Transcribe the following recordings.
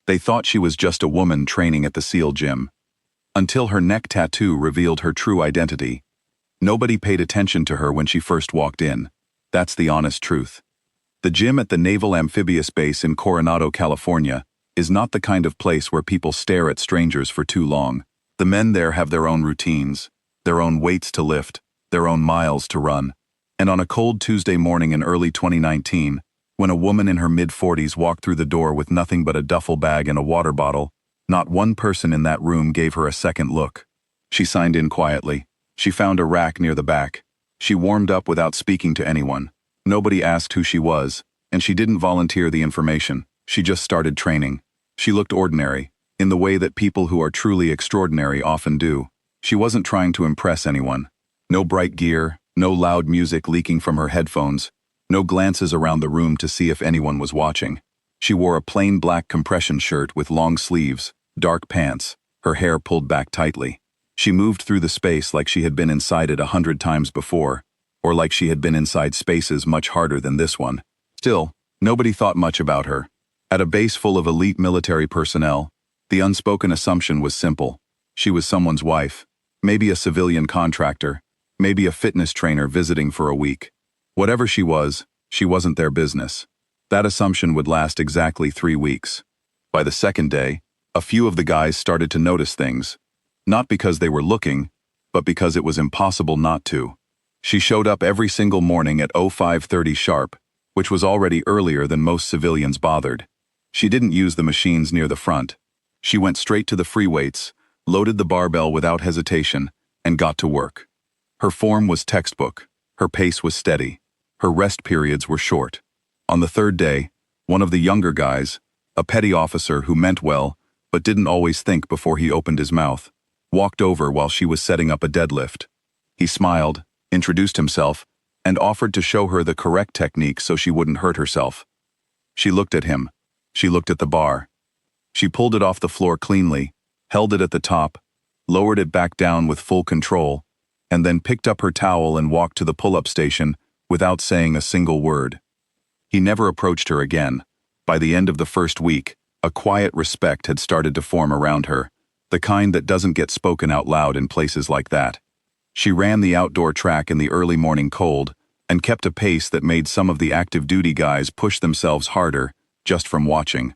They thought she was just a woman training at the SEAL gym. Until her neck tattoo revealed her true identity. Nobody paid attention to her when she first walked in. That's the honest truth. The gym at the Naval Amphibious Base in Coronado, California, is not the kind of place where people stare at strangers for too long. The men there have their own routines, their own weights to lift, their own miles to run. And on a cold Tuesday morning in early 2019, when a woman in her mid-40s walked through the door with nothing but a duffel bag and a water bottle, not one person in that room gave her a second look. She signed in quietly. She found a rack near the back. She warmed up without speaking to anyone. Nobody asked who she was, and she didn't volunteer the information. She just started training. She looked ordinary, in the way that people who are truly extraordinary often do. She wasn't trying to impress anyone. No bright gear, no loud music leaking from her headphones, no glances around the room to see if anyone was watching. She wore a plain black compression shirt with long sleeves, dark pants, her hair pulled back tightly. She moved through the space like she had been inside it 100 times before, or like she had been inside spaces much harder than this one. Still, nobody thought much about her. At a base full of elite military personnel, the unspoken assumption was simple. She was someone's wife, maybe a civilian contractor, maybe a fitness trainer visiting for a week. Whatever she wasn't their business. That assumption would last exactly 3 weeks. By the second day, a few of the guys started to notice things. Not because they were looking, but because it was impossible not to. She showed up every single morning at 05:30 sharp, which was already earlier than most civilians bothered. She didn't use the machines near the front. She went straight to the free weights, loaded the barbell without hesitation, and got to work. Her form was textbook. Her pace was steady. Her rest periods were short. On the third day, one of the younger guys, a petty officer who meant well, but didn't always think before he opened his mouth, walked over while she was setting up a deadlift. He smiled, introduced himself, and offered to show her the correct technique so she wouldn't hurt herself. She looked at him. She looked at the bar. She pulled it off the floor cleanly, held it at the top, lowered it back down with full control, and then picked up her towel and walked to the pull-up station without saying a single word. He never approached her again. By the end of the first week, a quiet respect had started to form around her, the kind that doesn't get spoken out loud in places like that. She ran the outdoor track in the early morning cold and kept a pace that made some of the active duty guys push themselves harder just from watching.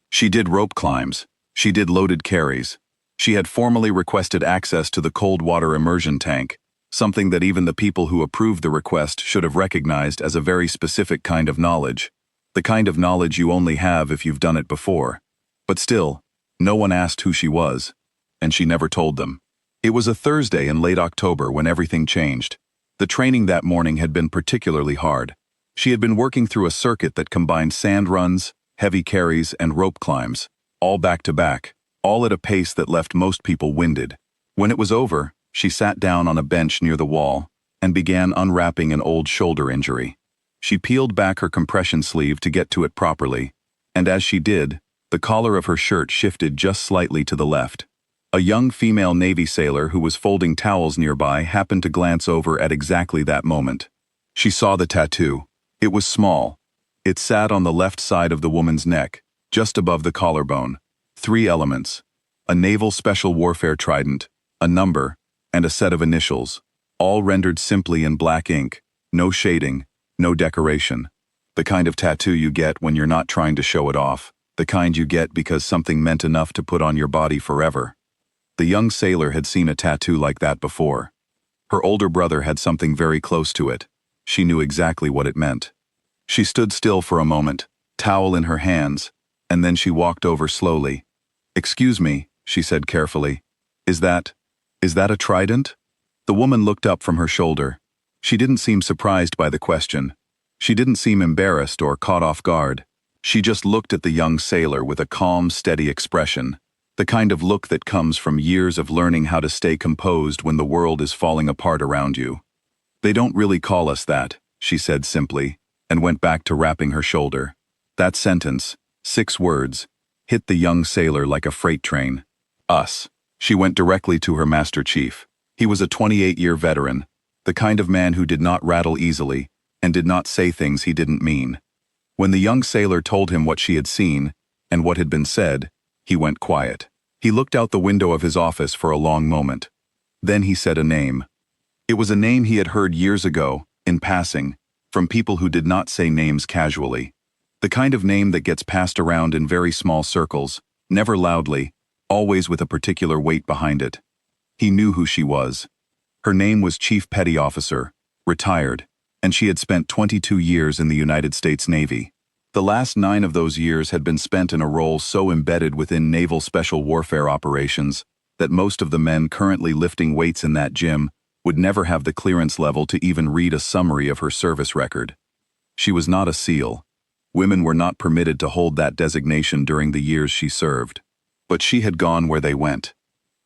She did rope climbs. She did loaded carries. She had formally requested access to the cold water immersion tank, something that even the people who approved the request should have recognized as a very specific kind of knowledge, the kind of knowledge you only have if you've done it before. But still, no one asked who she was, and she never told them. It was a Thursday in late October when everything changed. The training that morning had been particularly hard. She had been working through a circuit that combined sand runs, heavy carries, and rope climbs, all back to back, all at a pace that left most people winded. When it was over, she sat down on a bench near the wall and began unwrapping an old shoulder injury. She peeled back her compression sleeve to get to it properly, and as she did, the collar of her shirt shifted just slightly to the left. A young female Navy sailor who was folding towels nearby happened to glance over at exactly that moment. She saw the tattoo. It was small. It sat on the left side of the woman's neck, just above the collarbone. 3 elements: a Naval Special Warfare trident, a number, and a set of initials, all rendered simply in black ink, no shading, no decoration. The kind of tattoo you get when you're not trying to show it off, the kind you get because something meant enough to put on your body forever. The young sailor had seen a tattoo like that before. Her older brother had something very close to it. She knew exactly what it meant. She stood still for a moment, towel in her hands, and then she walked over slowly. "Excuse me," she said carefully. Is that a trident?" The woman looked up from her shoulder. She didn't seem surprised by the question. She didn't seem embarrassed or caught off guard. She just looked at the young sailor with a calm, steady expression, the kind of look that comes from years of learning how to stay composed when the world is falling apart around you. "They don't really call us that," she said simply, and went back to wrapping her shoulder. That sentence, 6 words, hit the young sailor like a freight train. Us. She went directly to her master chief. He was a 28-year veteran, the kind of man who did not rattle easily and did not say things he didn't mean. When the young sailor told him what she had seen and what had been said, He went quiet. He looked out the window of his office for a long moment. Then he said a name. It was a name he had heard years ago, in passing, from people who did not say names casually. The kind of name that gets passed around in very small circles, never loudly, always with a particular weight behind it. He knew who she was. Her name was Chief Petty Officer, retired, and she had spent 22 years in the United States Navy. The last 9 of those years had been spent in a role so embedded within Naval Special Warfare operations that most of the men currently lifting weights in that gym would never have the clearance level to even read a summary of her service record. She was not a SEAL. Women were not permitted to hold that designation during the years she served. But she had gone where they went.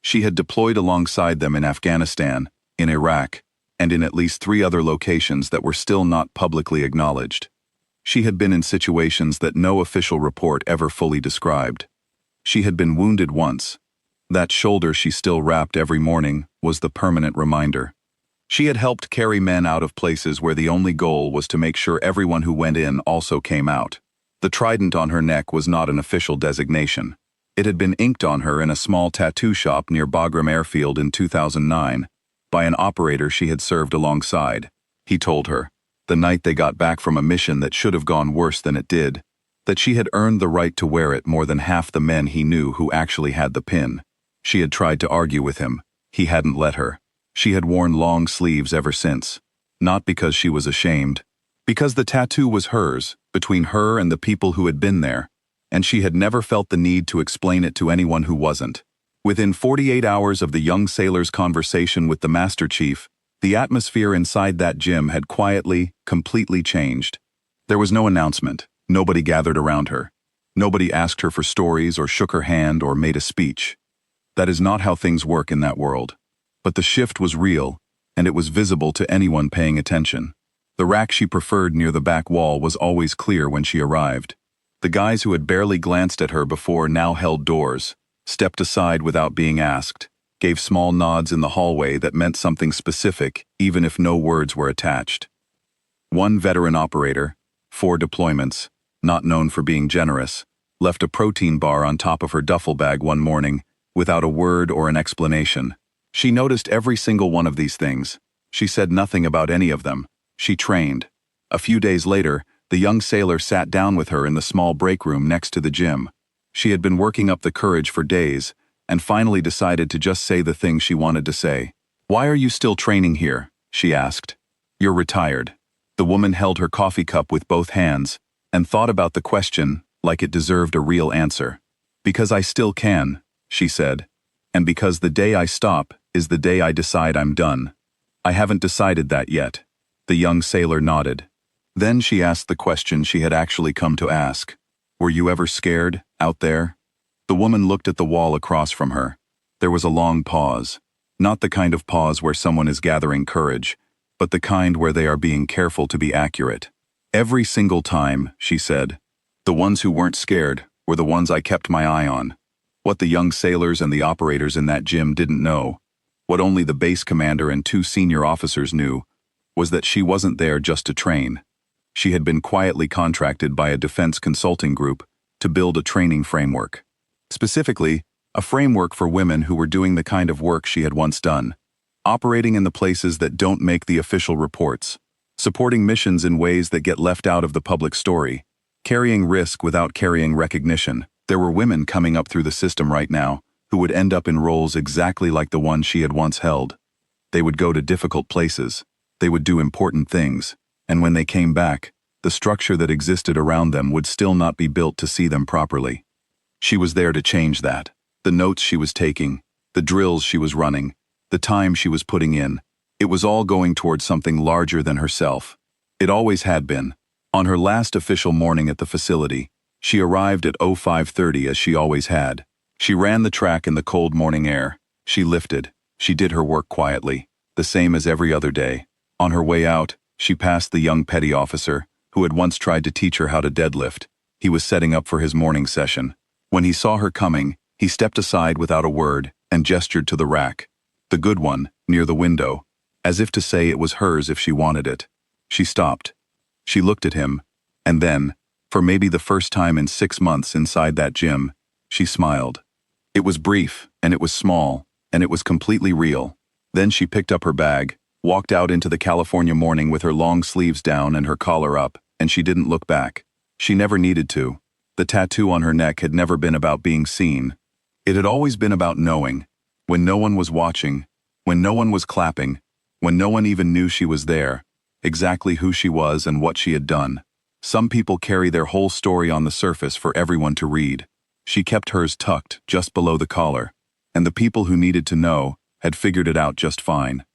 She had deployed alongside them in Afghanistan, in Iraq, and in at least 3 other locations that were still not publicly acknowledged. She had been in situations that no official report ever fully described. She had been wounded once. That shoulder she still wrapped every morning was the permanent reminder. She had helped carry men out of places where the only goal was to make sure everyone who went in also came out. The trident on her neck was not an official designation. It had been inked on her in a small tattoo shop near Bagram Airfield in 2009 by an operator she had served alongside. He told her, the night they got back from a mission that should have gone worse than it did, that she had earned the right to wear it more than half the men he knew who actually had the pin. She had tried to argue with him. He hadn't let her. She had worn long sleeves ever since. Not because she was ashamed. Because the tattoo was hers, between her and the people who had been there, and she had never felt the need to explain it to anyone who wasn't. Within 48 hours of the young sailor's conversation with the Master Chief, the atmosphere inside that gym had quietly, completely changed. There was no announcement. Nobody gathered around her. Nobody asked her for stories or shook her hand or made a speech. That is not how things work in that world. But the shift was real, and it was visible to anyone paying attention. The rack she preferred near the back wall was always clear when she arrived. The guys who had barely glanced at her before now held doors, stepped aside without being asked, gave small nods in the hallway that meant something specific, even if no words were attached. One veteran operator, 4 deployments, not known for being generous, left a protein bar on top of her duffel bag one morning, without a word or an explanation. She noticed every single one of these things. She said nothing about any of them. She trained. A few days later, the young sailor sat down with her in the small break room next to the gym. She had been working up the courage for days, and finally decided to just say the things she wanted to say. "Why are you still training here?" she asked. "You're retired." The woman held her coffee cup with both hands, and thought about the question like it deserved a real answer. "Because I still can," she said, "and because the day I stop is the day I decide I'm done." "I haven't decided that yet." The young sailor nodded. Then she asked the question she had actually come to ask. "Were you ever scared, out there?" The woman looked at the wall across from her. There was a long pause. Not the kind of pause where someone is gathering courage, but the kind where they are being careful to be accurate. "Every single time," she said. "The ones who weren't scared were the ones I kept my eye on." What the young sailors and the operators in that gym didn't know, what only the base commander and 2 senior officers knew, was that she wasn't there just to train. She had been quietly contracted by a defense consulting group to build a training framework. Specifically, a framework for women who were doing the kind of work she had once done, operating in the places that don't make the official reports, supporting missions in ways that get left out of the public story, carrying risk without carrying recognition. There were women coming up through the system right now who would end up in roles exactly like the one she had once held. They would go to difficult places. They would do important things. And when they came back, the structure that existed around them would still not be built to see them properly. She was there to change that. The notes she was taking, the drills she was running, the time she was putting in, it was all going towards something larger than herself. It always had been. On her last official morning at the facility, she arrived at 05:30 as she always had. She ran the track in the cold morning air. She lifted. She did her work quietly, the same as every other day. On her way out, she passed the young petty officer, who had once tried to teach her how to deadlift. He was setting up for his morning session. When he saw her coming, he stepped aside without a word and gestured to the rack, the good one, near the window, as if to say it was hers if she wanted it. She stopped. She looked at him, and then, for maybe the first time in 6 months inside that gym, She smiled. It was brief, and it was small, and it was completely real. Then she picked up her bag, walked out into the California morning with her long sleeves down and her collar up, and she didn't look back. She never needed to. The tattoo on her neck had never been about being seen. It had always been about knowing. When no one was watching, when no one was clapping, when no one even knew she was there, exactly who she was and what she had done. Some people carry their whole story on the surface for everyone to read. She kept hers tucked just below the collar, and the people who needed to know had figured it out just fine.